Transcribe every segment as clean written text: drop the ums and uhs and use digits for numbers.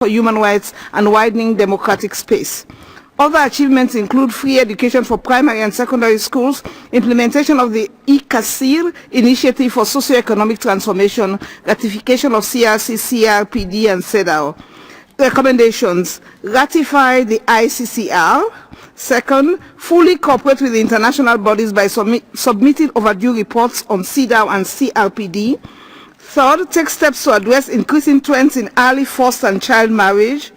for human rights and widening democratic space. Other achievements include free education for primary and secondary schools, implementation of the ICASIR initiative for socio-economic transformation, ratification of CRC, CRPD and CEDAW. Recommendations: ratify the ICCR. Second, fully cooperate with the international bodies by submitting overdue reports on CEDAW and CRPD. Third, take steps to address increasing trends in early forced and child marriage.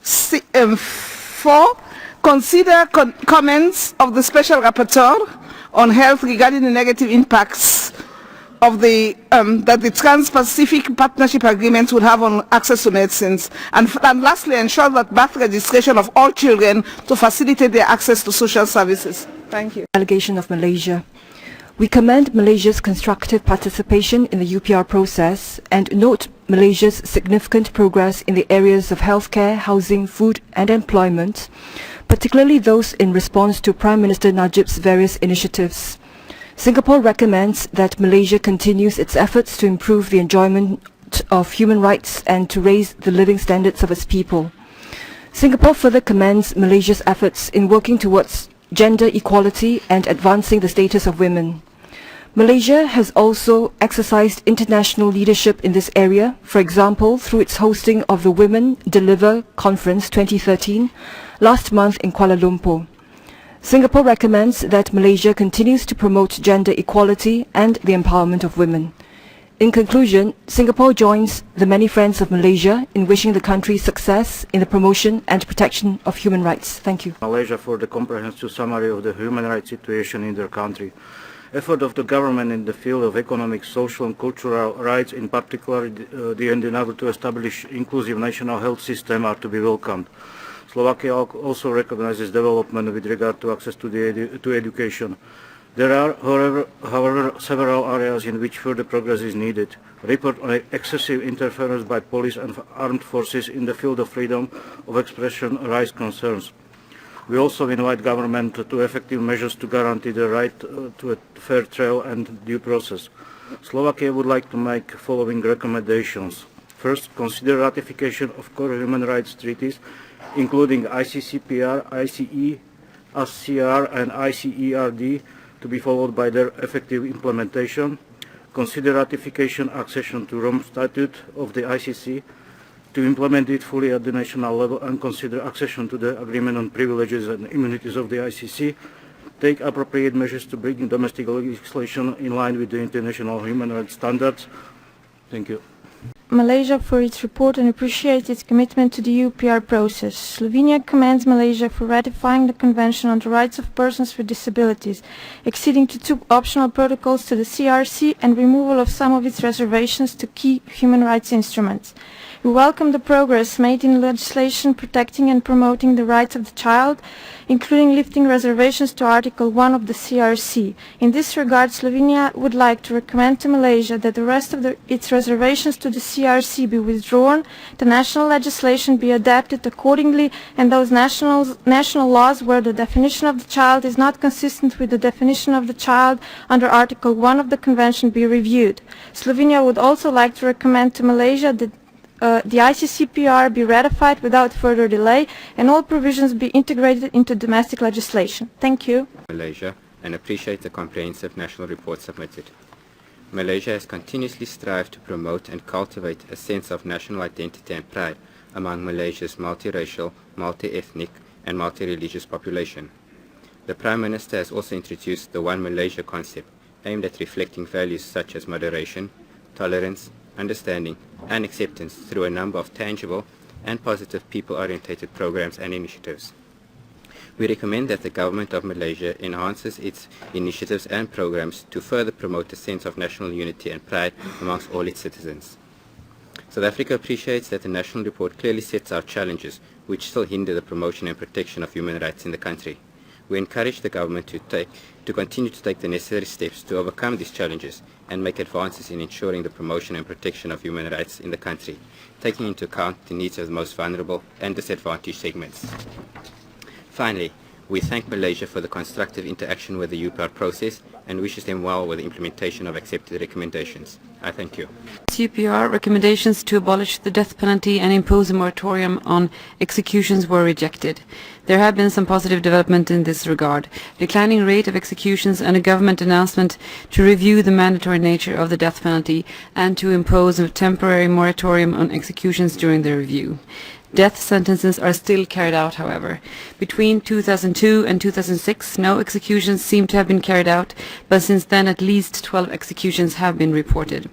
Four, consider comments of the Special Rapporteur on health regarding the negative impacts of that the Trans-Pacific Partnership Agreements would have on access to medicines. And lastly, ensure that birth registration of all children to facilitate their access to social services. Thank you. Delegation of Malaysia. We commend Malaysia's constructive participation in the UPR process and note Malaysia's significant progress in the areas of healthcare, housing, food and employment, particularly those in response to Prime Minister Najib's various initiatives. Singapore recommends that Malaysia continues its efforts to improve the enjoyment of human rights and to raise the living standards of its people. Singapore further commends Malaysia's efforts in working towards gender equality and advancing the status of women. Malaysia has also exercised international leadership in this area, for example, through its hosting of the Women Deliver Conference 2013 last month in Kuala Lumpur. Singapore recommends that Malaysia continues to promote gender equality and the empowerment of women. In conclusion, Singapore joins the many friends of Malaysia in wishing the country success in the promotion and protection of human rights. Thank you. Malaysia for the comprehensive summary of the human rights situation in their country. Effort of the government in the field of economic, social and cultural rights, in particular the endeavour to establish inclusive national health system, are to be welcomed. Slovakia also recognizes development with regard to access to education. There are, however, several areas in which further progress is needed. Report on excessive interference by police and armed forces in the field of freedom of expression raise concerns. We also invite government to effective measures to guarantee the right to a fair trial and due process. Slovakia would like to make following recommendations. First, consider ratification of core human rights treaties, including ICCPR, ICE, SCR and ICERD, to be followed by their effective implementation. Consider ratification accession to Rome Statute of the ICC, to implement it fully at the national level, and consider accession to the Agreement on Privileges and Immunities of the ICC. Take appropriate measures to bring domestic legislation in line with the international human rights standards. Thank you. Malaysia for its report and appreciates its commitment to the UPR process. Slovenia commends Malaysia for ratifying the Convention on the Rights of Persons with Disabilities, acceding to 2 optional protocols to the CRC and removal of some of its reservations to key human rights instruments. We welcome the progress made in legislation protecting and promoting the rights of the child, including lifting reservations to Article 1 of the CRC. In this regard, Slovenia would like to recommend to Malaysia that the rest of its reservations to the CRC be withdrawn, the national legislation be adapted accordingly, and those national laws where the definition of the child is not consistent with the definition of the child under Article 1 of the Convention be reviewed. Slovenia would also like to recommend to Malaysia that the ICCPR be ratified without further delay and all provisions be integrated into domestic legislation. Thank you. Malaysia and appreciate the comprehensive national report submitted. Malaysia has continuously strived to promote and cultivate a sense of national identity and pride among Malaysia's multiracial, multi-ethnic and multi-religious population. The Prime Minister has also introduced the One Malaysia concept, aimed at reflecting values such as moderation, tolerance, understanding and acceptance through a number of tangible and positive people-orientated programs and initiatives. We recommend that the Government of Malaysia enhances its initiatives and programs to further promote a sense of national unity and pride amongst all its citizens. South Africa appreciates that the national report clearly sets out challenges which still hinder the promotion and protection of human rights in the country. We encourage the government to continue to take the necessary steps to overcome these challenges and make advances in ensuring the promotion and protection of human rights in the country, taking into account the needs of the most vulnerable and disadvantaged segments. Finally, we thank Malaysia for the constructive interaction with the UPR process and wishes them well with the implementation of accepted recommendations. I thank you. UPR, recommendations to abolish the death penalty and impose a moratorium on executions were rejected. There have been some positive development in this regard. Declining rate of executions and a government announcement to review the mandatory nature of the death penalty and to impose a temporary moratorium on executions during the review. Death sentences are still carried out, however. Between 2002 and 2006, no executions seem to have been carried out, but since then at least 12 executions have been reported.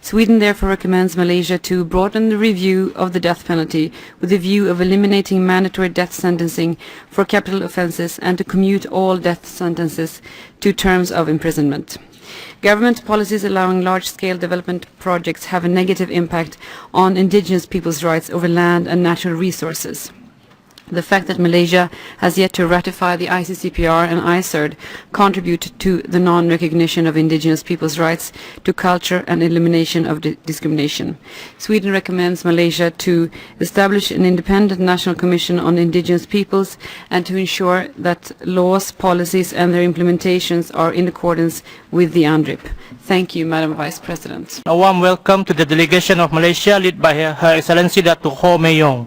Sweden therefore recommends Malaysia to broaden the review of the death penalty with the view of eliminating mandatory death sentencing for capital offences and to commute all death sentences to terms of imprisonment. Government policies allowing large-scale development projects have a negative impact on indigenous people's rights over land and natural resources. The fact that Malaysia has yet to ratify the ICCPR and ICERD contribute to the non-recognition of indigenous people's rights to culture and elimination of discrimination. Sweden recommends Malaysia to establish an independent national commission on indigenous peoples and to ensure that laws, policies and their implementations are in accordance with the UNDRIP. Thank you, Madam Vice President. A warm welcome to the delegation of Malaysia led by Her Excellency Datuk Ho Mei-yong.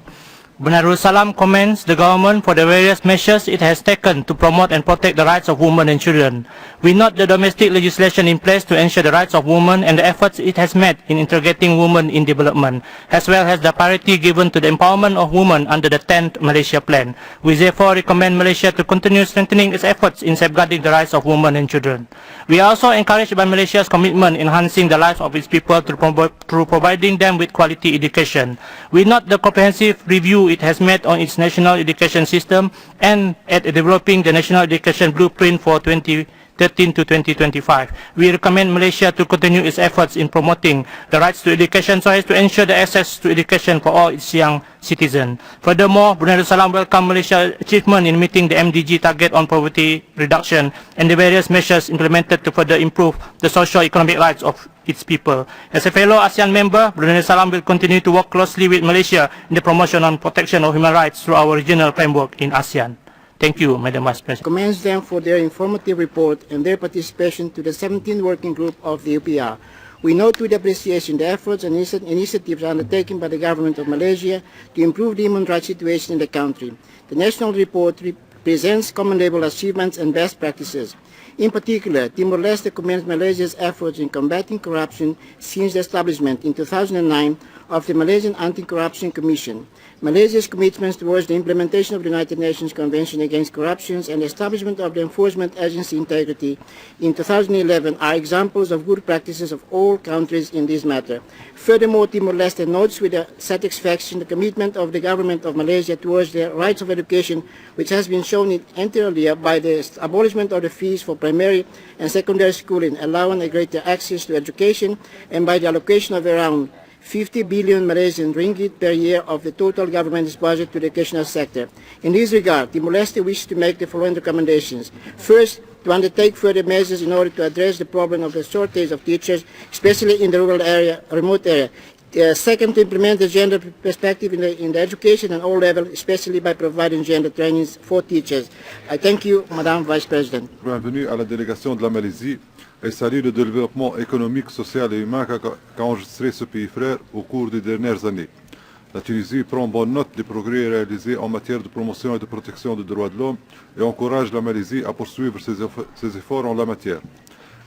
Darussalam commends the government for the various measures it has taken to promote and protect the rights of women and children. We note the domestic legislation in place to ensure the rights of women and the efforts it has made in integrating women in development, as well as the priority given to the empowerment of women under the 10th Malaysia Plan. We therefore recommend Malaysia to continue strengthening its efforts in safeguarding the rights of women and children. We are also encouraged by Malaysia's commitment in enhancing the lives of its people through providing them with quality education. We note the comprehensive review it has made on its national education system and at developing the national education blueprint for 2013 to 2025. We recommend Malaysia to continue its efforts in promoting the rights to education so as to ensure the access to education for all its young citizens. Furthermore, Brunei Darussalam welcome Malaysia's achievement in meeting the MDG target on poverty reduction and the various measures implemented to further improve the socio-economic rights of its people. As a fellow ASEAN member, Brunei Darussalam will continue to work closely with Malaysia in the promotion and protection of human rights through our regional framework in ASEAN. Thank you, Madam Vice President. Commends them for their informative report and their participation to the 17th Working Group of the UPR. We note with appreciation the efforts and initiatives undertaken by the Government of Malaysia to improve the human rights situation in the country. The national report presents commendable achievements and best practices. In particular, Timor-Leste commends Malaysia's efforts in combating corruption since the establishment in 2009 of the Malaysian Anti-Corruption Commission. Malaysia's commitments towards the implementation of the United Nations Convention Against Corruption and the establishment of the Enforcement Agency Integrity in 2011 are examples of good practices of all countries in this matter. Furthermore, Timor-Leste notes with satisfaction the commitment of the Government of Malaysia towards the rights of education, which has been shown inter alia by the abolishment of the fees for primary and secondary schooling, allowing a greater access to education, and by the allocation of around 50 billion Malaysian ringgit per year of the total government's budget to the educational sector. In this regard, Timor-Leste wishes to make the following recommendations. First, to undertake further measures in order to address the problem of the shortage of teachers, especially in the rural area, remote area. Second, to implement the gender perspective in the education at all levels, especially by providing gender trainings for teachers. I thank you, Madame Vice President. Bienvenue à la délégation de la Malaisie et salue le développement économique, social et humain qu'a enregistré ce pays frère au cours des dernières années. La Tunisie prend bonne note des progrès réalisés en matière de promotion et de protection des droits de l'homme et encourage la Malaisie à poursuivre ses efforts en la matière.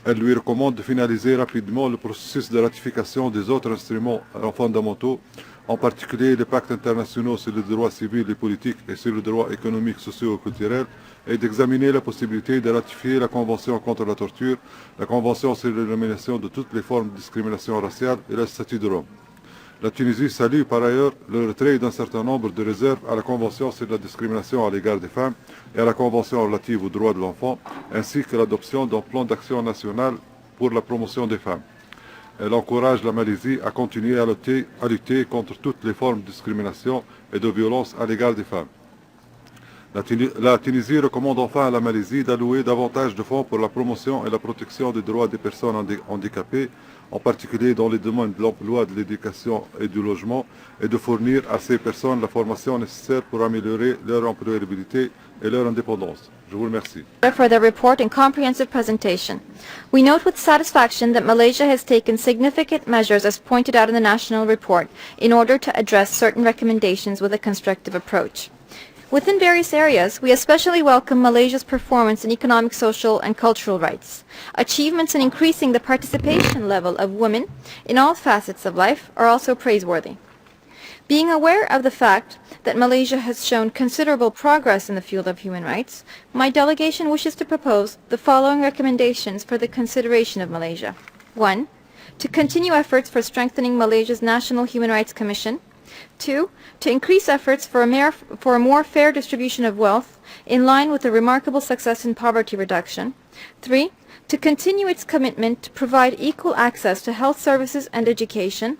Elle lui recommande de finaliser rapidement le processus de ratification des autres instruments fondamentaux, en particulier les pactes internationaux sur les droits civils et politiques et sur les droits économiques, sociaux et culturels, et d'examiner la possibilité de ratifier la Convention contre la torture, la Convention sur l'élimination de toutes les formes de discrimination raciale et le statut de Rome. La Tunisie salue par ailleurs le retrait d'un certain nombre de réserves à la Convention sur la discrimination à l'égard des femmes et à la Convention relative aux droits de l'enfant, ainsi que l'adoption d'un plan d'action national pour la promotion des femmes. Elle encourage la Malaisie à continuer à lutter contre toutes les formes de discrimination et de violence à l'égard des femmes. La Tunisie recommande enfin à la Malaisie d'allouer davantage de fonds pour la promotion et la protection des droits des personnes handicapées, en particulier dans les domaines de l'emploi, de l'éducation et du logement, et de fournir à ces personnes la formation nécessaire pour améliorer leur employabilité et leur indépendance. Je vous remercie. For the report and comprehensive presentation. We note with satisfaction that Malaysia has taken significant measures as pointed out in the national report in order to address certain recommendations with a constructive approach. Within various areas, we especially welcome Malaysia's performance in economic, social, and cultural rights. Achievements in increasing the participation level of women in all facets of life are also praiseworthy. Being aware of the fact that Malaysia has shown considerable progress in the field of human rights, my delegation wishes to propose the following recommendations for the consideration of Malaysia. 1. To continue efforts for strengthening Malaysia's National Human Rights Commission. 2. To increase efforts for a more fair distribution of wealth in line with the remarkable success in poverty reduction. 3. To continue its commitment to provide equal access to health services and education.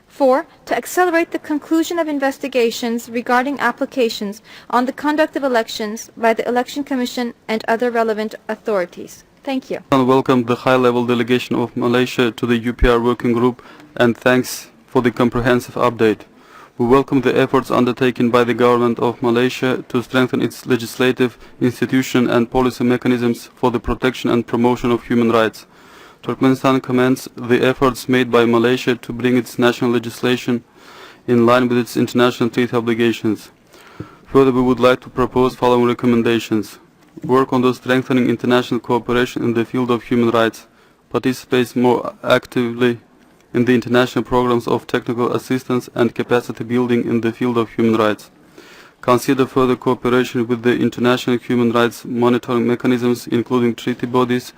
4. To accelerate the conclusion of investigations regarding applications on the conduct of elections by the Election Commission and other relevant authorities. Thank you. I welcome the high-level delegation of Malaysia to the UPR working group, and thanks for the comprehensive update. We welcome the efforts undertaken by the government of Malaysia to strengthen its legislative, institution and policy mechanisms for the protection and promotion of human rights. Turkmenistan commends the efforts made by Malaysia to bring its national legislation in line with its international treaty obligations. Further, we would like to propose following recommendations. Work on the strengthening international cooperation in the field of human rights. Participate more actively in the international programs of technical assistance and capacity building in the field of human rights. Consider further cooperation with the international human rights monitoring mechanisms, including treaty bodies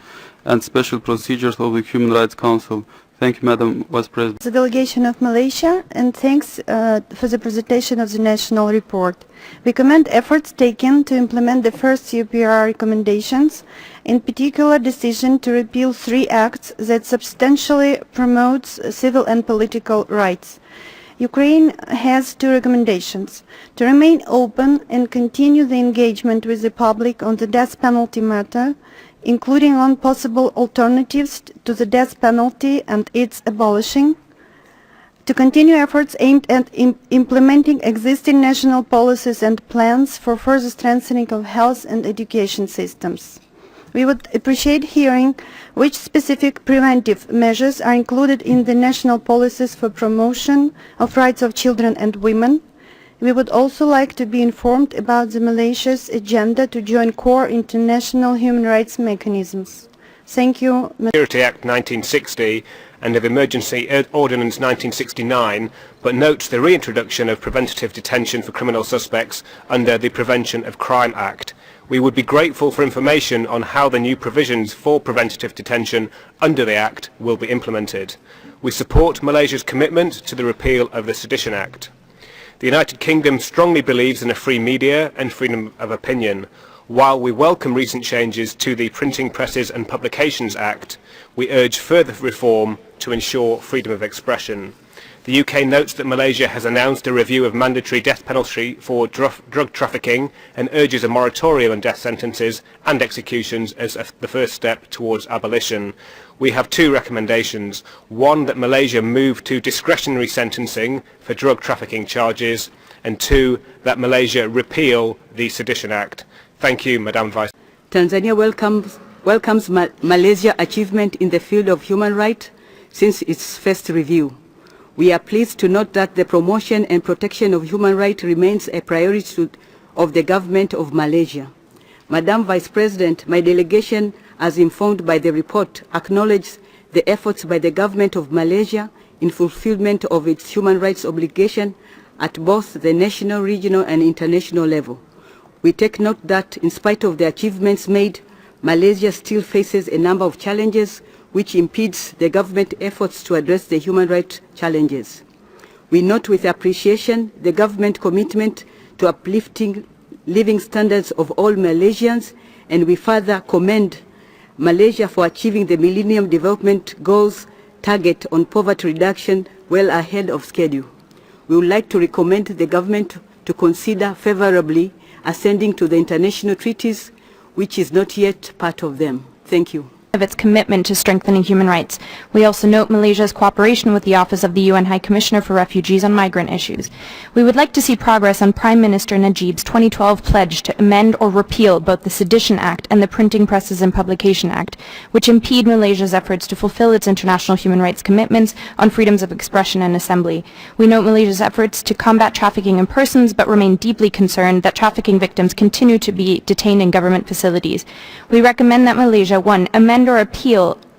and special procedures of the Human Rights Council. Thank you, Madam Vice President. The delegation of Malaysia, and thanks for the presentation of the national report. We commend efforts taken to implement the first UPR recommendations, in particular decision to repeal 3 acts that substantially promotes civil and political rights. Ukraine has 2 recommendations: to remain open and continue the engagement with the public on the death penalty matter, including on possible alternatives to the death penalty and its abolishing, to continue efforts aimed at implementing existing national policies and plans for further strengthening of health and education systems. We would appreciate hearing which specific preventive measures are included in the national policies for promotion of rights of children and women. We would also like to be informed about the Malaysia's agenda to join core international human rights mechanisms. Thank you. Security Act 1960 and of Emergency Ordinance 1969, but notes the reintroduction of preventative detention for criminal suspects under the Prevention of Crime Act. We would be grateful for information on how the new provisions for preventative detention under the Act will be implemented. We support Malaysia's commitment to the repeal of the Sedition Act. The United Kingdom strongly believes in a free media and freedom of opinion. While we welcome recent changes to the Printing Presses and Publications Act, we urge further reform to ensure freedom of expression. The UK notes that Malaysia has announced a review of mandatory death penalty for drug trafficking and urges a moratorium on death sentences and executions as the first step towards abolition. We have 2 recommendations. 1, that Malaysia move to discretionary sentencing for drug trafficking charges, and 2, that Malaysia repeal the Sedition Act. Thank you, Madam Vice. Tanzania welcomes Malaysia's achievement in the field of human rights since its first review. We are pleased to note that the promotion and protection of human rights remains a priority of the government of Malaysia. Madam Vice President, my delegation, as informed by the report, acknowledges the efforts by the government of Malaysia in fulfillment of its human rights obligation at both the national, regional and international level. We take note that in spite of the achievements made, Malaysia still faces a number of challenges which impedes the government efforts to address the human rights challenges. We note with appreciation the government commitment to uplifting living standards of all Malaysians, and we further commend Malaysia for achieving the Millennium Development Goals target on poverty reduction well ahead of schedule. We would like to recommend the government to consider favorably ascending to the international treaties, which is not yet part of them. Thank you. Of its commitment to strengthening human rights. We also note Malaysia's cooperation with the Office of the UN High Commissioner for Refugees on migrant issues. We would like to see progress on Prime Minister Najib's 2012 pledge to amend or repeal both the Sedition Act and the Printing Presses and Publication Act, which impede Malaysia's efforts to fulfill its international human rights commitments on freedoms of expression and assembly. We note Malaysia's efforts to combat trafficking in persons, but remain deeply concerned that trafficking victims continue to be detained in government facilities. We recommend that Malaysia, 1, amend or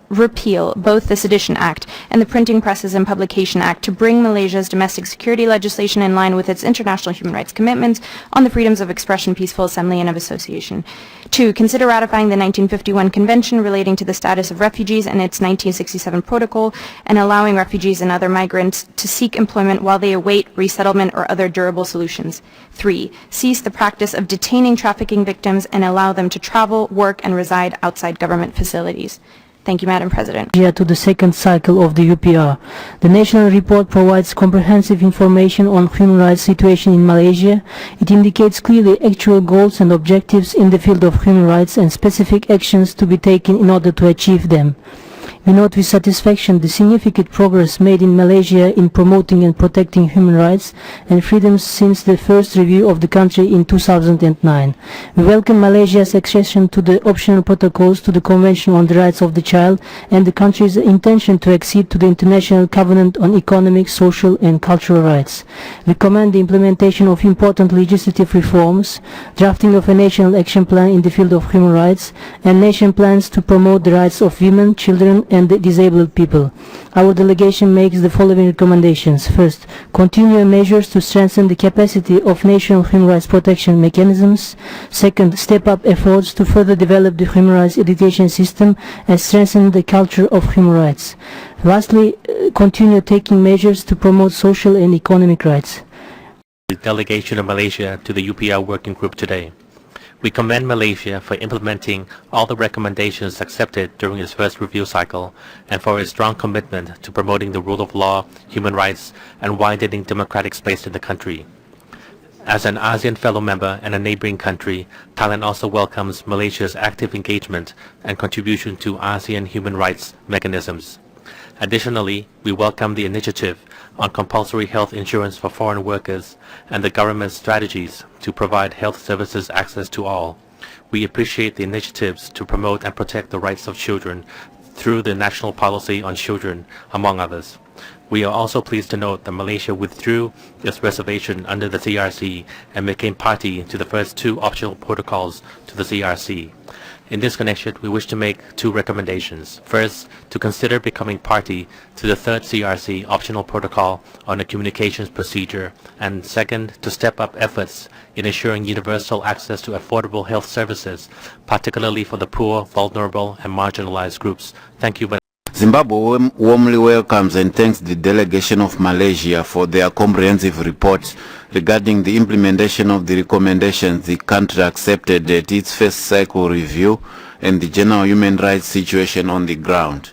repeal both the Sedition Act and the Printing Presses and Publication Act to bring Malaysia's domestic security legislation in line with its international human rights commitments on the freedoms of expression, peaceful assembly, and of association. 2, consider ratifying the 1951 Convention relating to the status of refugees and its 1967 protocol, and allowing refugees and other migrants to seek employment while they await resettlement or other durable solutions. 3, cease the practice of detaining trafficking victims and allow them to travel, work, and reside outside government facilities. Thank you, Madam President. To the second cycle of the UPR. The national report provides comprehensive information on human rights situation in Malaysia. It indicates clearly actual goals and objectives in the field of human rights and specific actions to be taken in order to achieve them. We note with satisfaction the significant progress made in Malaysia in promoting and protecting human rights and freedoms since the first review of the country in 2009. We welcome Malaysia's accession to the optional protocols to the Convention on the Rights of the Child and the country's intention to accede to the International Covenant on Economic, Social and Cultural Rights. We commend the implementation of important legislative reforms, drafting of a national action plan in the field of human rights, and nation plans to promote the rights of women, children and the disabled people. Our delegation makes the following recommendations. First, continue measures to strengthen the capacity of national human rights protection mechanisms. Second, step up efforts to further develop the human rights education system and strengthen the culture of human rights. Lastly, continue taking measures to promote social and economic rights. The delegation of Malaysia to the UPR working group today. We commend Malaysia for implementing all the recommendations accepted during its first review cycle and for its strong commitment to promoting the rule of law, human rights, and widening democratic space in the country. As an ASEAN fellow member and a neighboring country, Thailand also welcomes Malaysia's active engagement and contribution to ASEAN human rights mechanisms. Additionally, we welcome the initiative on compulsory health insurance for foreign workers and the government's strategies to provide health services access to all. We appreciate the initiatives to promote and protect the rights of children through the National Policy on Children, among others. We are also pleased to note that Malaysia withdrew its reservation under the CRC and became party to the first 2 optional protocols to the CRC. In this connection, we wish to make 2 recommendations. First, to consider becoming party to the 3rd CRC optional protocol on the communications procedure, and second, to step up efforts in ensuring universal access to affordable health services, particularly for the poor, vulnerable, and marginalized groups. Thank you. Zimbabwe warmly welcomes and thanks the delegation of Malaysia for their comprehensive report regarding the implementation of the recommendations the country accepted at its first cycle review and the general human rights situation on the ground.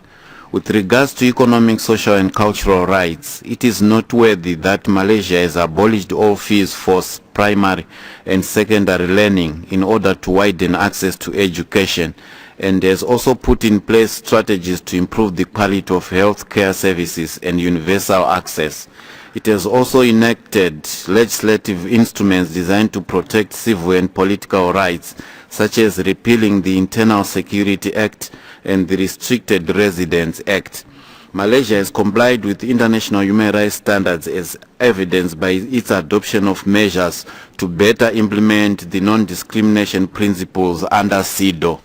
With regards to economic, social and cultural rights, it is noteworthy that Malaysia has abolished all fees for primary and secondary learning in order to widen access to education, and has also put in place strategies to improve the quality of health care services and universal access. It has also enacted legislative instruments designed to protect civil and political rights, such as repealing the Internal Security Act and the Restricted Residence Act. Malaysia has complied with international human rights standards as evidenced by its adoption of measures to better implement the non-discrimination principles under CEDAW.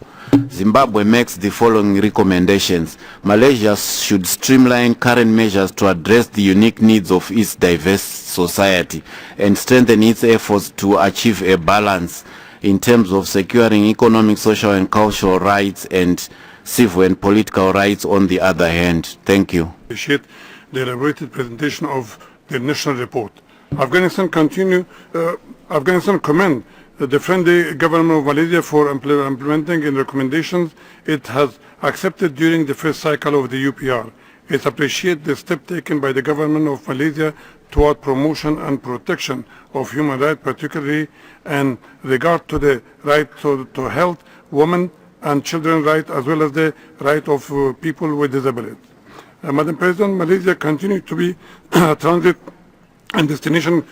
Zimbabwe makes the following recommendations. Malaysia should streamline current measures to address the unique needs of its diverse society and strengthen its efforts to achieve a balance in terms of securing economic, social and cultural rights and civil and political rights on the other hand. Thank you. Appreciate the elaborated presentation of the national report. Afghanistan commend the friendly government of Malaysia for implementing the recommendations it has accepted during the first cycle of the UPR. It appreciates the step taken by the government of Malaysia toward promotion and protection of human rights, particularly in regard to the right to health, women and children rights, as well as the right of people with disabilities. Madam President, Malaysia continues to be a transit and destination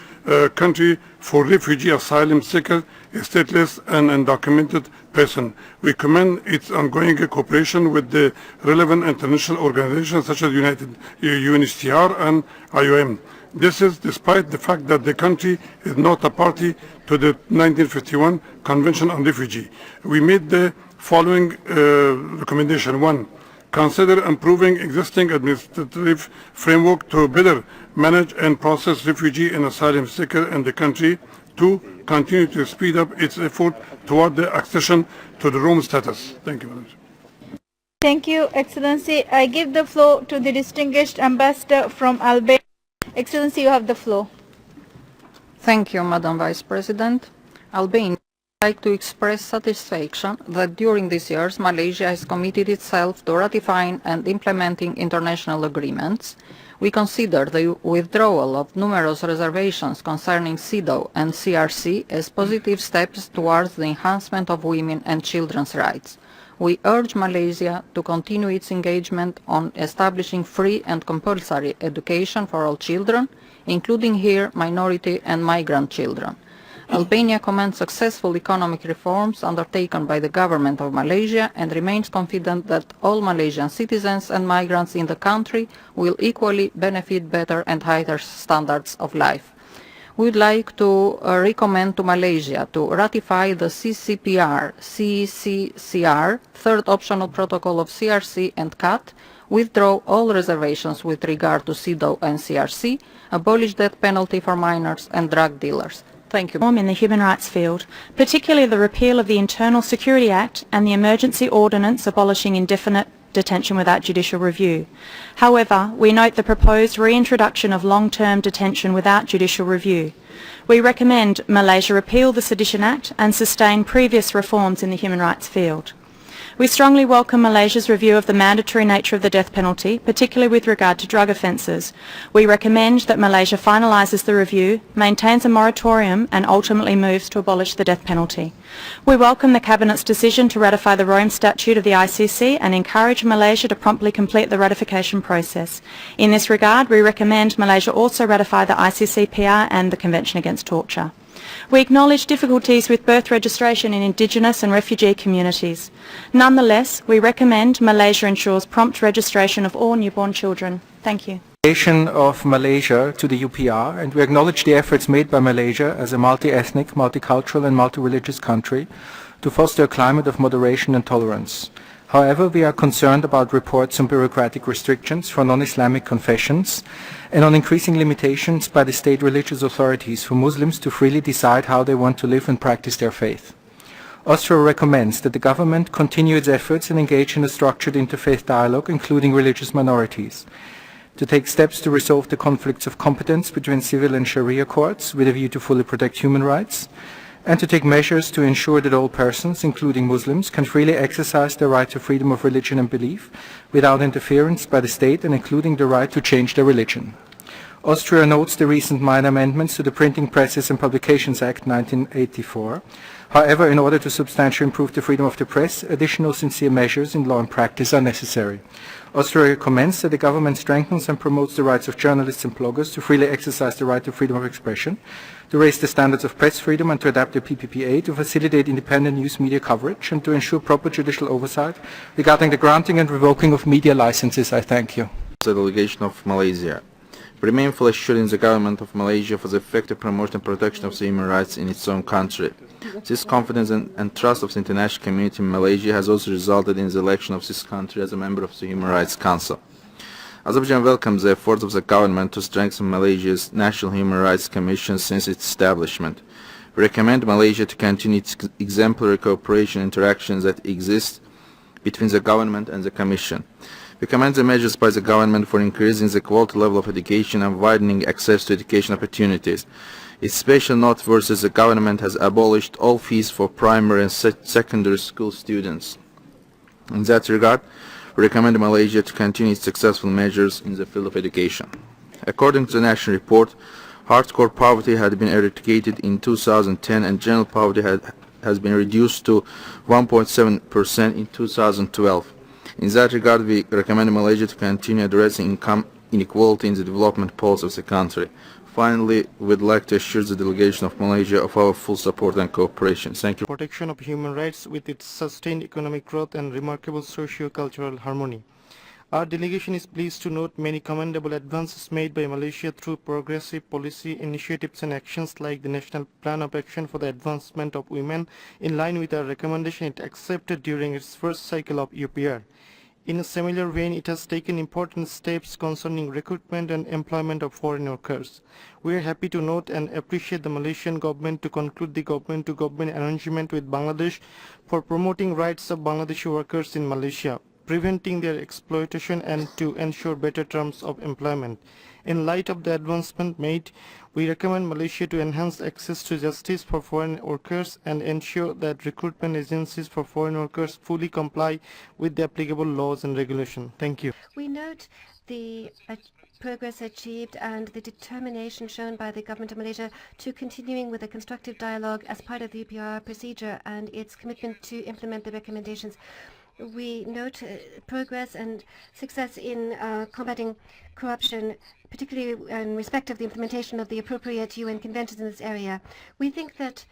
country for refugee, asylum seekers, stateless and undocumented persons. We commend its ongoing cooperation with the relevant international organizations such as UNHCR and IOM. This is despite the fact that the country is not a party to the 1951 Convention on Refugee. We made the following recommendation. 1. Consider improving existing administrative framework to better manage and process refugee and asylum seekers in the country. 2. Continue to speed up its effort toward the accession to the Rome status. Thank you, Madam. Thank you, Excellency. I give the floor to the distinguished ambassador from Albania. Excellency, you have the floor. Thank you, Madam Vice President. Albania would like to express satisfaction that during these years Malaysia has committed itself to ratifying and implementing international agreements. We consider the withdrawal of numerous reservations concerning CEDAW and CRC as positive steps towards the enhancement of women and children's rights. We urge Malaysia to continue its engagement on establishing free and compulsory education for all children, including here minority and migrant children. Albania commends successful economic reforms undertaken by the government of Malaysia and remains confident that all Malaysian citizens and migrants in the country will equally benefit better and higher standards of life. We would like to recommend to Malaysia to ratify the CCPR, CCCR, third optional protocol of CRC and CAT, withdraw all reservations with regard to CEDAW and CRC, abolish death penalty for minors and drug dealers. Thank you. In the human rights field, particularly the repeal of the Internal Security Act and the emergency ordinance abolishing indefinite detention without judicial review. However, we note the proposed reintroduction of long-term detention without judicial review. We recommend Malaysia repeal the Sedition Act and sustain previous reforms in the human rights field. We strongly welcome Malaysia's review of the mandatory nature of the death penalty, particularly with regard to drug offences. We recommend that Malaysia finalises the review, maintains a moratorium and ultimately moves to abolish the death penalty. We welcome the Cabinet's decision to ratify the Rome Statute of the ICC and encourage Malaysia to promptly complete the ratification process. In this regard, we recommend Malaysia also ratify the ICCPR and the Convention Against Torture. We acknowledge difficulties with birth registration in Indigenous and refugee communities. Nonetheless, we recommend Malaysia ensures prompt registration of all newborn children. Thank you. Of Malaysia to the UPR, and we acknowledge the efforts made by Malaysia as a multi-ethnic, multicultural and multi-religious country to foster a climate of moderation and tolerance. However, we are concerned about reports on bureaucratic restrictions for non-Islamic confessions and on increasing limitations by the state religious authorities for Muslims to freely decide how they want to live and practice their faith. Austria recommends that the government continue its efforts and engage in a structured interfaith dialogue, including religious minorities, to take steps to resolve the conflicts of competence between civil and Sharia courts with a view to fully protect human rights, and to take measures to ensure that all persons, including Muslims, can freely exercise their right to freedom of religion and belief without interference by the state, and including the right to change their religion. Austria notes the recent minor amendments to the Printing Presses and Publications Act 1984. However, in order to substantially improve the freedom of the press, additional sincere measures in law and practice are necessary. Austria recommends that the government strengthens and promotes the rights of journalists and bloggers to freely exercise the right to freedom of expression, to raise the standards of press freedom and to adapt the PPPA to facilitate independent news media coverage and to ensure proper judicial oversight regarding the granting and revoking of media licenses. I thank you. The delegation of Malaysia. We remain fully assured in the government of Malaysia for the effective promotion and protection of the human rights in its own country. This confidence and trust of the international community in Malaysia has also resulted in the election of this country as a member of the Human Rights Council. Azerbaijan welcomes the efforts of the government to strengthen Malaysia's National Human Rights Commission since its establishment. We recommend Malaysia to continue its exemplary cooperation interactions that exist between the government and the Commission. We commend the measures by the government for increasing the quality level of education and widening access to education opportunities. It's special noteworthy that the government has abolished all fees for primary and secondary school students. In that regard, We recommend Malaysia to continue its successful measures in the field of education. According to the national report, hardcore poverty had been eradicated in 2010 and general poverty has been reduced to 1.7% in 2012. In that regard, we recommend Malaysia to continue addressing income inequality in the development policy of the country. Finally, we'd like to assure the delegation of Malaysia of our full support and cooperation. Thank you. Protection of human rights with its sustained economic growth and remarkable socio-cultural harmony. Our delegation is pleased to note many commendable advances made by Malaysia through progressive policy initiatives and actions like the National Plan of Action for the Advancement of Women, in line with our recommendation it accepted during its first cycle of UPR. In a similar vein, it has taken important steps concerning recruitment and employment of foreign workers. We are happy to note and appreciate the Malaysian government to conclude the government-to-government arrangement with Bangladesh for promoting rights of Bangladeshi workers in Malaysia, preventing their exploitation and to ensure better terms of employment. In light of the advancement made, we recommend Malaysia to enhance access to justice for foreign workers and ensure that recruitment agencies for foreign workers fully comply with the applicable laws and regulations. Thank you. We note the progress achieved and the determination shown by the government of Malaysia to continuing with a constructive dialogue as part of the UPR procedure and its commitment to implement the recommendations. We note progress and success in combating corruption, particularly in respect of the implementation of the appropriate UN conventions in this area. We think that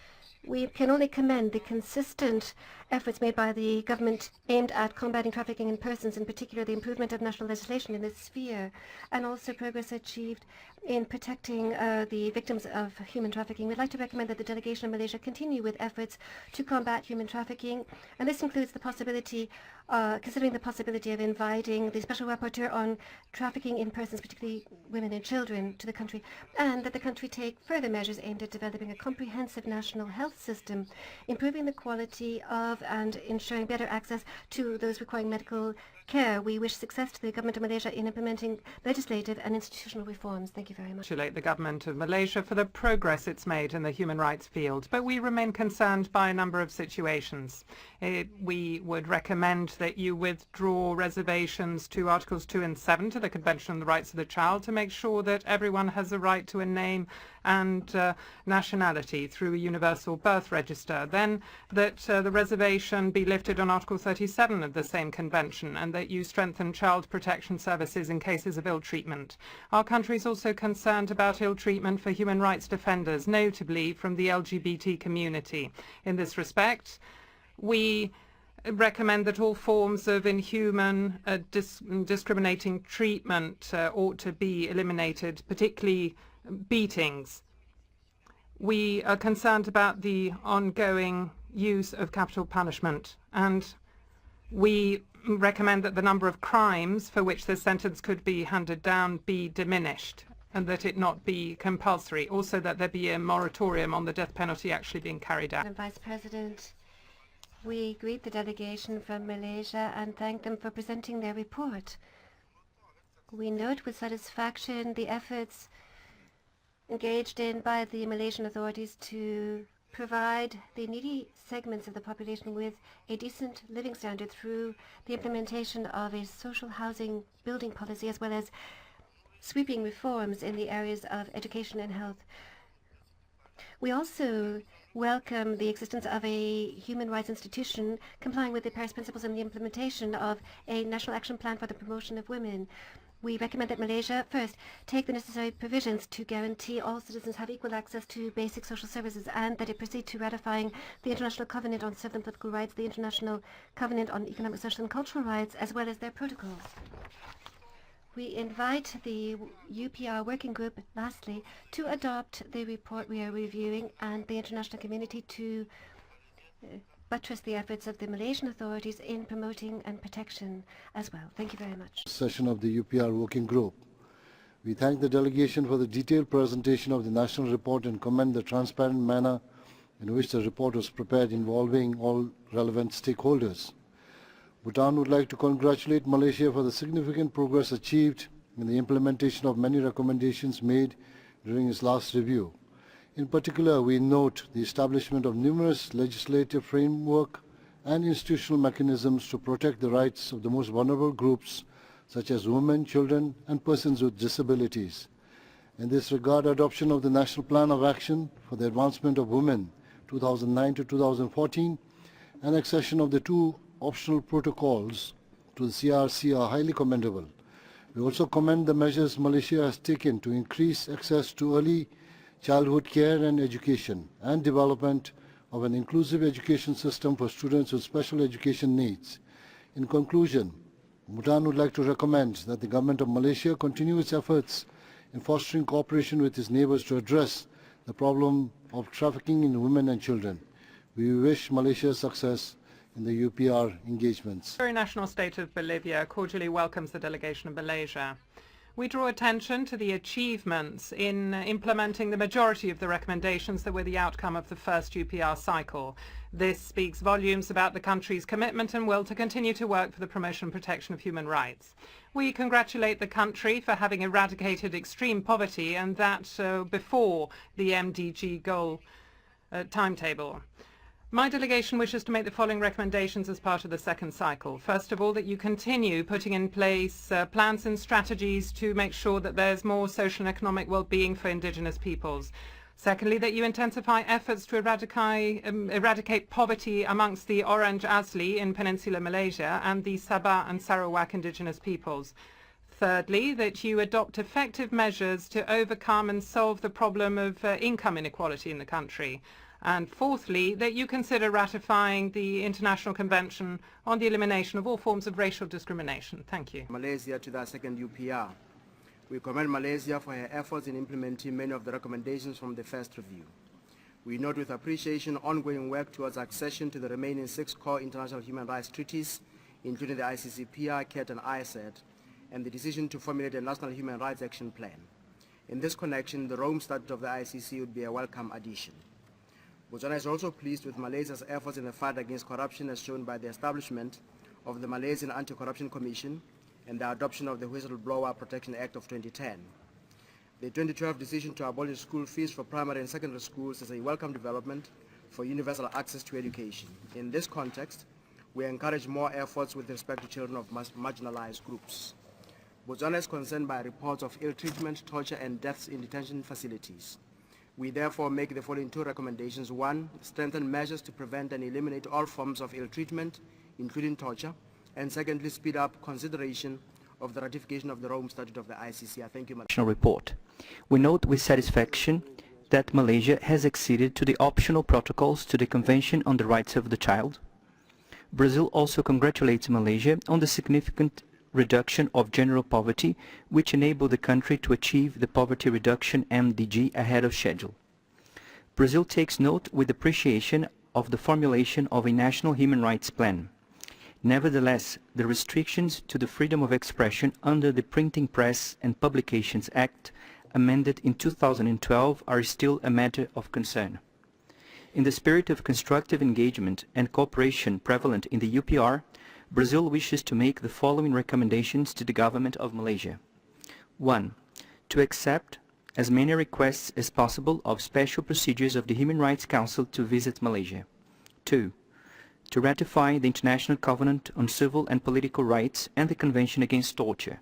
we can only commend the consistent efforts made by the government aimed at combating trafficking in persons, in particular the improvement of national legislation in this sphere, and also progress achieved in protecting the victims of human trafficking. We'd like to recommend that the delegation of Malaysia continue with efforts to combat human trafficking, and this includes the possibility, considering the possibility of inviting the Special Rapporteur on trafficking in persons, particularly women and children, to the country, and that the country take further measures aimed at developing a comprehensive national health system, improving the quality of and ensuring better access to those requiring medical care. We wish success to the government of Malaysia in implementing legislative and institutional reforms. Thank you very much. Congratulate the government of Malaysia for the progress it's made in the human rights field, but we remain concerned by a number of situations. We would recommend that you withdraw reservations to Articles 2 and 7 to the Convention on the Rights of the Child to make sure that everyone has a right to a name and nationality through a universal birth register. Then that the reservation be lifted on Article 37 of the same convention, and that you strengthen child protection services in cases of ill treatment. Our country is also concerned about ill treatment for human rights defenders, notably from the LGBT community. In this respect, we recommend that all forms of inhuman, discriminating treatment ought to be eliminated, particularly beatings. We are concerned about the ongoing use of capital punishment, and we recommend that the number of crimes for which the sentence could be handed down be diminished, and that it not be compulsory. Also, that there be a moratorium on the death penalty actually being carried out. Madam Vice President, we greet the delegation from Malaysia and thank them for presenting their report. We note with satisfaction the efforts engaged in by the Malaysian authorities to provide the needy segments of the population with a decent living standard through the implementation of a social housing building policy, as well as sweeping reforms in the areas of education and health. We also welcome the existence of a human rights institution complying with the Paris Principles and the implementation of a national action plan for the promotion of women. We recommend that Malaysia, first, take the necessary provisions to guarantee all citizens have equal access to basic social services, and that it proceed to ratifying the International Covenant on Civil and Political Rights, the International Covenant on Economic, Social and Cultural Rights, as well as their protocols. We invite the UPR working group, lastly, to adopt the report we are reviewing and the international community to buttress the efforts of the Malaysian authorities in promoting and protection as well. Thank you very much. Session of the UPR Working Group. We thank the delegation for the detailed presentation of the national report and commend the transparent manner in which the report was prepared, involving all relevant stakeholders. Bhutan would like to congratulate Malaysia for the significant progress achieved in the implementation of many recommendations made during its last review. In particular, we note the establishment of numerous legislative framework and institutional mechanisms to protect the rights of the most vulnerable groups such as women, children, and persons with disabilities. In this regard, adoption of the National Plan of Action for the Advancement of Women 2009 to 2014 and accession of the 2 optional protocols to the CRC are highly commendable. We also commend the measures Malaysia has taken to increase access to early childhood care and education and development of an inclusive education system for students with special education needs. In conclusion, Bhutan would like to recommend that the Government of Malaysia continue its efforts in fostering cooperation with its neighbors to address the problem of trafficking in women and children. We wish Malaysia success in the UPR engagements. The National State of Bolivia cordially welcomes the delegation of Malaysia. We draw attention to the achievements in implementing the majority of the recommendations that were the outcome of the first UPR cycle. This speaks volumes about the country's commitment and will to continue to work for the promotion and protection of human rights. We congratulate the country for having eradicated extreme poverty, and that before the MDG goal timetable. My delegation wishes to make the following recommendations as part of the second cycle. First of all, that you continue putting in place plans and strategies to make sure that there's more social and economic well-being for indigenous peoples. Secondly, that you intensify efforts to eradicate poverty amongst the Orange Asli in Peninsular Malaysia and the Sabah and Sarawak indigenous peoples. Thirdly, that you adopt effective measures to overcome and solve the problem of income inequality in the country. And fourthly, that you consider ratifying the International Convention on the Elimination of All Forms of Racial Discrimination. Thank you. Malaysia to the second UPR. We commend Malaysia for her efforts in implementing many of the recommendations from the first review. We note with appreciation ongoing work towards accession to the remaining 6 core international human rights treaties, including the ICCPR, CAT, and ISET, and the decision to formulate a National Human Rights Action Plan. In this connection, the Rome Statute of the ICC would be a welcome addition. Botswana is also pleased with Malaysia's efforts in the fight against corruption as shown by the establishment of the Malaysian Anti-Corruption Commission and the adoption of the Whistleblower Protection Act of 2010. The 2012 decision to abolish school fees for primary and secondary schools is a welcome development for universal access to education. In this context, we encourage more efforts with respect to children of marginalized groups. Botswana is concerned by reports of ill treatment, torture, and deaths in detention facilities. We therefore make the following 2 recommendations. 1, strengthen measures to prevent and eliminate all forms of ill treatment, including torture. And secondly, speed up consideration of the ratification of the Rome Statute of the ICC. I thank you, Madam. Report. We note with satisfaction that Malaysia has acceded to the optional protocols to the Convention on the Rights of the Child. Brazil also congratulates Malaysia on the significant reduction of general poverty, which enabled the country to achieve the poverty reduction MDG ahead of schedule. Brazil takes note with appreciation of the formulation of a national human rights plan. Nevertheless, the restrictions to the freedom of expression under the Printing Press and Publications Act, amended in 2012, are still a matter of concern. In the spirit of constructive engagement and cooperation prevalent in the UPR, Brazil wishes to make the following recommendations to the government of Malaysia. 1. To accept as many requests as possible of special procedures of the Human Rights Council to visit Malaysia. 2. To ratify the International Covenant on Civil and Political Rights and the Convention Against Torture.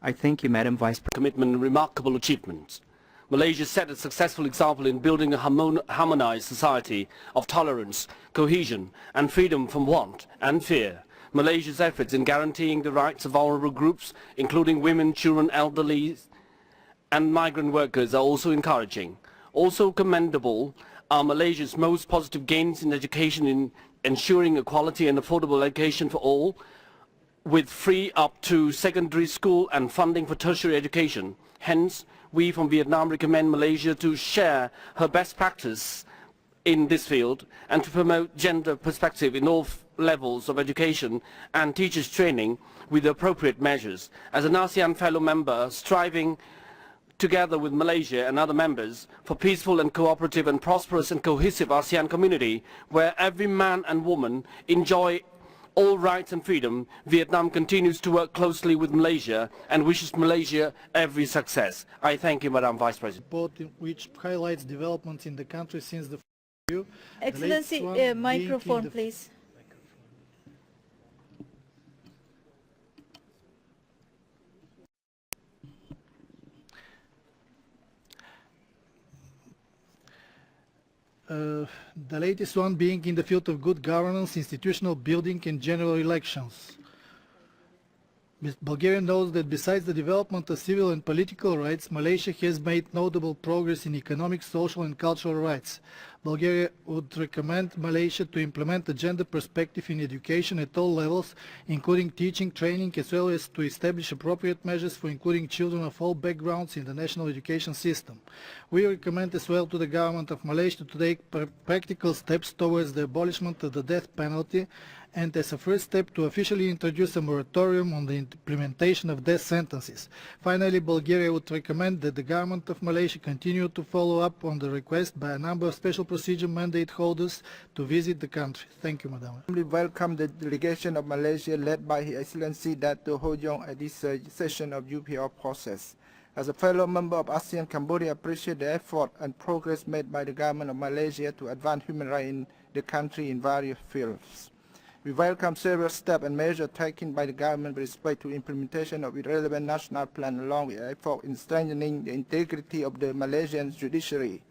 I thank you, Madam Vice President. Commitment and remarkable achievements. Malaysia set a successful example in building a harmonized society of tolerance, cohesion, and freedom from want and fear. Malaysia's efforts in guaranteeing the rights of vulnerable groups, including women, children, elderly, and migrant workers, are also encouraging. Also commendable are Malaysia's most positive gains in education in ensuring equality and affordable education for all, with free up to secondary school and funding for tertiary education. Hence, we from Vietnam recommend Malaysia to share her best practice in this field and to promote gender perspective in all levels of education and teachers training with the appropriate measures. As an ASEAN fellow member, striving together with Malaysia and other members for peaceful and cooperative and prosperous and cohesive ASEAN community where every man and woman enjoy all rights and freedom, Vietnam continues to work closely with Malaysia and wishes Malaysia every success. I thank you, Madam Vice President. Report which highlights developments in the country since the review. Excellency, microphone, please. the latest one being in the field of good governance, institutional building and general elections. Bulgaria knows that besides the development of civil and political rights, Malaysia has made notable progress in economic, social and cultural rights. Bulgaria would recommend Malaysia to implement a gender perspective in education at all levels, including teaching, training, as well as to establish appropriate measures for including children of all backgrounds in the national education system. We recommend as well to the government of Malaysia to take practical steps towards the abolishment of the death penalty, and as a first step to officially introduce a moratorium on the implementation of death sentences. Finally, Bulgaria would recommend that the government of Malaysia continue to follow up on the request by a number of special procedure mandate holders to visit the country. Thank you, Madam. We welcome the delegation of Malaysia led by His Excellency Dato' Ho Yong at this session of UPR process. As a fellow member of ASEAN, Cambodia appreciates the effort and progress made by the government of Malaysia to advance human rights in the country in various fields. We welcome several steps and measures taken by the government with respect to implementation of the relevant national plan along with effort in strengthening the integrity of the Malaysian judiciary.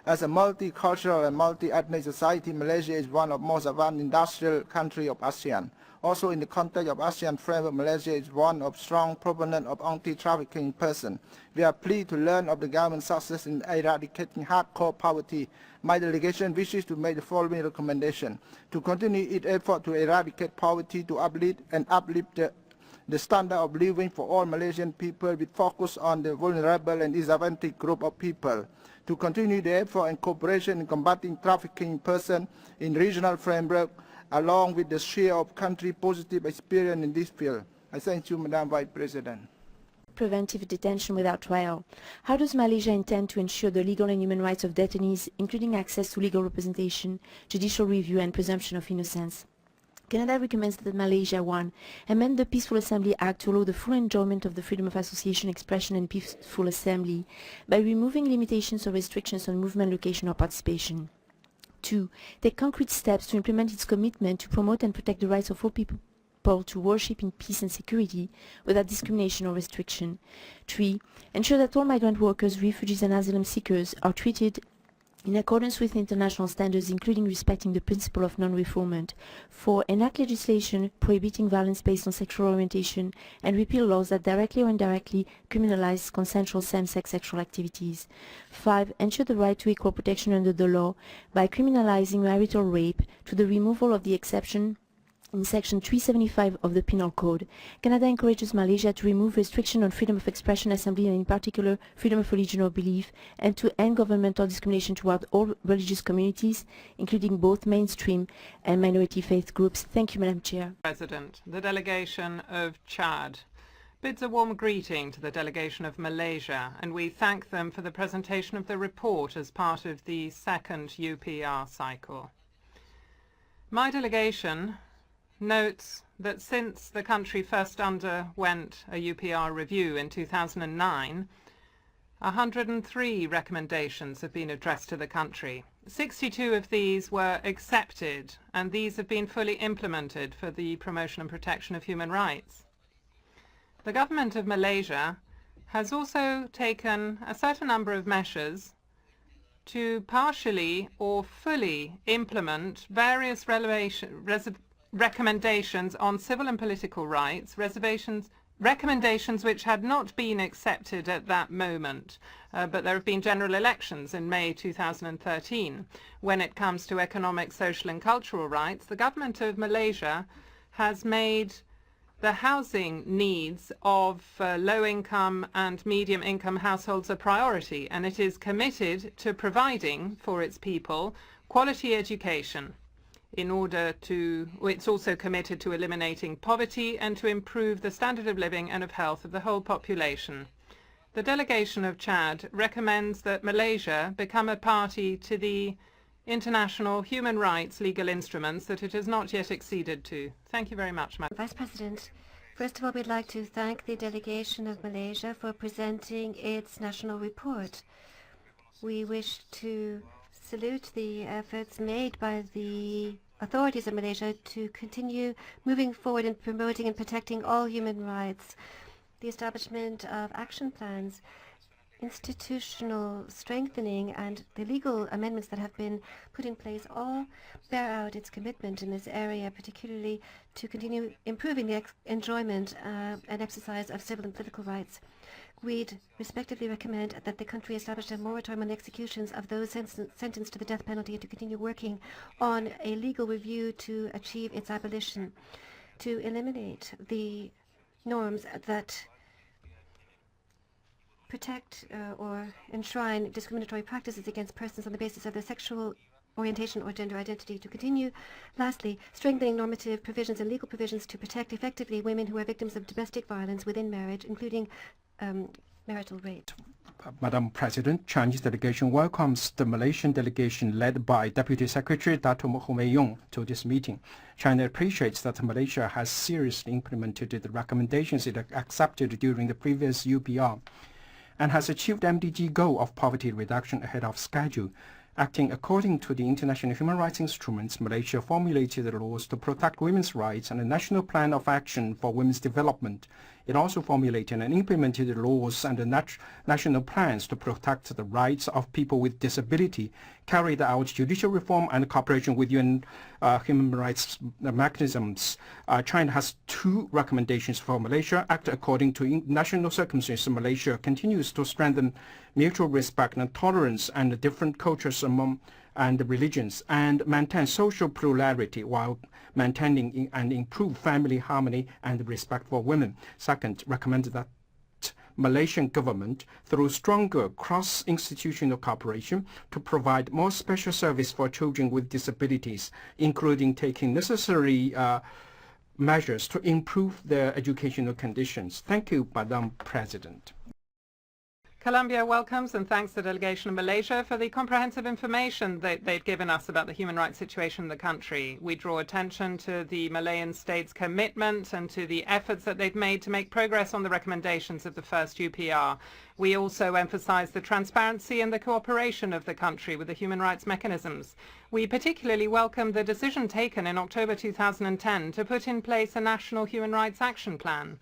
As a multicultural and multi-ethnic society, Malaysia is one of the most advanced industrial countries of ASEAN. Also, in the context of ASEAN framework, Malaysia is one of strong proponents of anti-trafficking persons. We are pleased to learn of the government's success in eradicating hardcore poverty. My delegation wishes to make the following recommendation: to continue its effort to eradicate poverty, to uplift the standard of living for all Malaysian people with focus on the vulnerable and disadvantaged group of people, to continue the effort and cooperation in combating trafficking persons in regional framework, along with the share of country positive experience in this field. I thank you, Madam Vice President. Preventive detention without trial. How does Malaysia intend to ensure the legal and human rights of detainees, including access to legal representation, judicial review and presumption of innocence? Canada recommends that Malaysia 1. Amend the Peaceful Assembly Act to allow the full enjoyment of the freedom of association, expression and peaceful assembly by removing limitations or restrictions on movement, location or participation. 2. Take concrete steps to implement its commitment to promote and protect the rights of all people to worship in peace and security without discrimination or restriction. 3. Ensure that all migrant workers, refugees and asylum seekers are treated in accordance with international standards, including respecting the principle of non-refoulement. 4. Enact legislation prohibiting violence based on sexual orientation and repeal laws that directly or indirectly criminalize consensual same-sex sexual activities. 5. Ensure the right to equal protection under the law by criminalizing marital rape to the removal of the exception in Section 375 of the Penal Code. Canada encourages Malaysia to remove restriction on freedom of expression, assembly, and in particular freedom of religion or belief, and to end governmental discrimination toward all religious communities, including both mainstream and minority faith groups. Thank you, Madam Chair. President, the delegation of Chad bids a warm greeting to the delegation of Malaysia, and we thank them for the presentation of the report as part of the second UPR cycle. My delegation notes that since the country first underwent a UPR review in 2009, 103 recommendations have been addressed to the country. 62 of these were accepted, and these have been fully implemented for the promotion and protection of human rights. The government of Malaysia has also taken a certain number of measures to partially or fully implement various recommendations on civil and political rights, recommendations which had not been accepted at that moment, but there have been general elections in May 2013. When it comes to economic, social and cultural rights, the government of Malaysia has made the housing needs of low-income and medium-income households a priority, and it is committed to providing for its people quality education. It's also committed to eliminating poverty and to improve the standard of living and of health of the whole population. The delegation of Chad recommends that Malaysia become a party to the international human rights legal instruments that it has not yet acceded to. Thank you very much, Madam Vice President. First of all, we'd like to thank the delegation of Malaysia for presenting its national report. We wish to salute the efforts made by the authorities of Malaysia to continue moving forward in promoting and protecting all human rights. The establishment of action plans institutional strengthening and the legal amendments that have been put in place all bear out its commitment in this area, particularly to continue improving the enjoyment and exercise of civil and political rights. We'd respectively recommend that the country establish a moratorium on executions of those sentenced to the death penalty and to continue working on a legal review to achieve its abolition, to eliminate the norms that protect or enshrine discriminatory practices against persons on the basis of their sexual orientation or gender identity, to continue, lastly, strengthening normative provisions and legal provisions to protect effectively women who are victims of domestic violence within marriage, including marital rape. Madam President, Chinese delegation welcomes the Malaysian delegation led by Deputy Secretary Dato' Mohammed to this meeting. China appreciates that Malaysia has seriously implemented the recommendations it accepted during the previous UPR and has achieved MDG goal of poverty reduction ahead of schedule. Acting according to the international human rights instruments, Malaysia formulated laws to protect women's rights and a national plan of action for women's development. It also formulated and implemented laws and national plans to protect the rights of people with disability, carried out judicial reform and cooperation with UN human rights mechanisms. China has two recommendations for Malaysia. Act according to national circumstances. Malaysia continues to strengthen mutual respect and tolerance and different cultures among and religions, and maintain social plurality while maintaining and improve family harmony and respect for women. Second, recommend that Malaysian government through stronger cross-institutional cooperation to provide more special service for children with disabilities, including taking necessary measures to improve their educational conditions. Thank you, Madam President. Colombia welcomes and thanks the delegation of Malaysia for the comprehensive information that they've given us about the human rights situation in the country. We draw attention to the Malayan state's commitment and to the efforts that they've made to make progress on the recommendations of the first UPR. We also emphasize the transparency and the cooperation of the country with the human rights mechanisms. We particularly welcome the decision taken in October 2010 to put in place a national human rights action plan.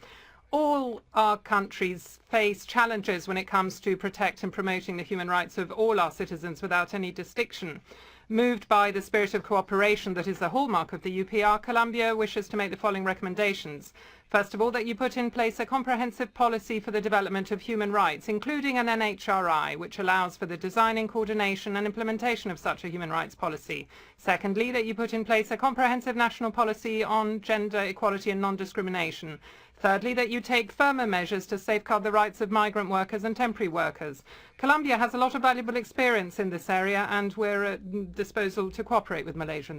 All our countries face challenges when it comes to protect and promoting the human rights of all our citizens without any distinction. Moved by the spirit of cooperation that is the hallmark of the UPR, Colombia wishes to make the following recommendations. First of all, that you put in place a comprehensive policy for the development of human rights, including an NHRI, which allows for the designing, coordination and implementation of such a human rights policy. Secondly, that you put in place a comprehensive national policy on gender equality and non-discrimination. Thirdly, that you take firmer measures to safeguard the rights of migrant workers and temporary workers. Colombia has a lot of valuable experience in this area, and we're at disposal to cooperate with Malaysia.